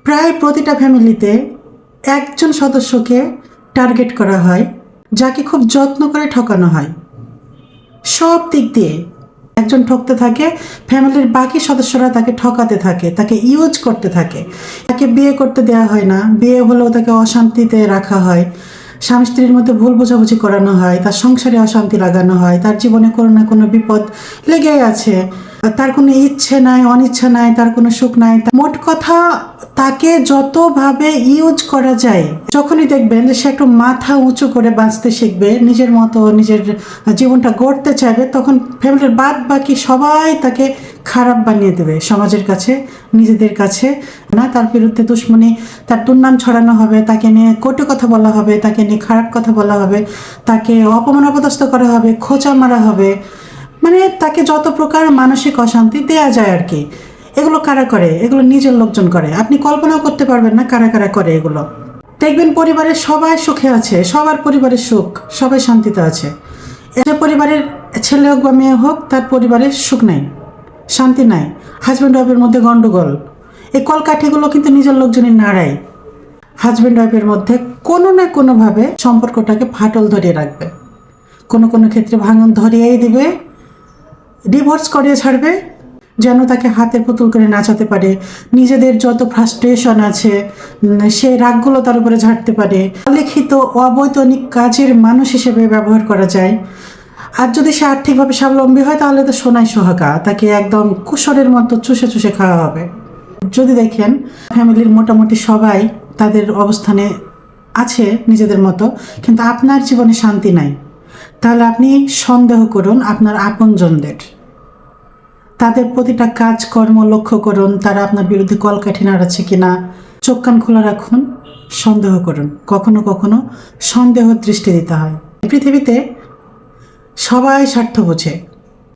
প্রায় প্রতিটা ফ্যামিলিতে একজন সদস্যকে টার্গেট করা হয়, যাকে খুব যত্ন করে ঠকানো হয়। সব দিক দিয়ে একজন ঠকতে থাকে, ফ্যামিলির বাকি সদস্যরা তাকে ঠকাতে থাকে, তাকে ইউজ করতে থাকে। তাকে বিয়ে করতে দেওয়া হয় না, বিয়ে হলেও তাকে অশান্তিতে রাখা হয়, স্বামী স্ত্রীর মধ্যে ভুল বোঝাবুঝি করানো হয়, তার সংসারে অশান্তি লাগানো হয়, তার জীবনে কোনো না কোনো বিপদ লেগেই আছে, তার কোনো ইচ্ছে নাই, অনিচ্ছা নাই, তার কোনো সুখ নাই। মোট কথা, তাকে যতভাবে ইউজ করা যায়, যখনই দেখবেন যে সে একটু মাথা উঁচু করে বাঁচতে শিখবে, নিজের মতো নিজের জীবনটা গড়তে চাইবে, তখন ফ্যামিলির বাদ বাকি সবাই তাকে খারাপ বানিয়ে দেবে। সমাজের কাছে, নিজেদের কাছে না, তার বিরুদ্ধে দুশ্মনী, তার দুর্নাম ছড়ানো হবে, তাকে নিয়ে কটু কথা বলা হবে, তাকে নিয়ে খারাপ কথা বলা হবে, তাকে অপমান অপদস্থ করা হবে, খোঁচা মারা হবে, মানে তাকে যত প্রকার মানসিক অশান্তি দেয়া যায় আর কি। এগুলো কারা করে? এগুলো নিজের লোকজন করে। আপনি কল্পনাও করতে পারবেন না কারা কারা করে এগুলো। দেখবেন পরিবারের সবাই সুখে আছে, সবার পরিবারের সুখ, সবাই শান্তিতে আছে। যে পরিবারের ছেলে হোক বা মেয়ে হোক, তার পরিবারের সুখ নাই, শান্তি নাই, হাজব্যান্ড ওয়াইফের মধ্যে গন্ডগোল। এই কলকাঠিগুলো কিন্তু নিজের লোকজনই নাড়ায় হাজব্যান্ড ওয়াইফের মধ্যে কোনো না কোনোভাবে সম্পর্কটাকে ফাটল ধরিয়ে রাখবে, কোনো কোনো ক্ষেত্রে ভাঙন ধরিয়েই দিবে, ডিভোর্স করিয়ে ছাড়বে, যেন তাকে হাতের পুতুল করে নাচাতে পারে। নিজেদের যত ফ্রাস্ট্রেশন আছে সেই রাগগুলো তার উপরে ঝাড়তে পারে। অলিখিত অবৈতনিক কাজের মানুষ হিসেবে ব্যবহার করা যায়। আর যদি সে আর্থিকভাবে স্বাবলম্বী হয়, তাহলে তো সোনাই সোহাগা, তাকে একদম কুশলের মতো চুষে চুষে খাওয়া হবে। যদি দেখেন ফ্যামিলির মোটামুটি সবাই তাদের অবস্থানে আছে নিজেদের মতো, কিন্তু আপনার জীবনে শান্তি নাই, তাহলে আপনি সন্দেহ করুন আপনার আপনজনদের। তাদের প্রতিটা কাজকর্ম লক্ষ্য করুন, তারা আপনার বিরুদ্ধে কলকাঠি নাড়াচ্ছে কিনা। চোখ কান খোলা রাখুন, সন্দেহ করুন। কখনো কখনো সন্দেহ দৃষ্টি দিতে হয়। পৃথিবীতে সবাই স্বার্থ বোঝে।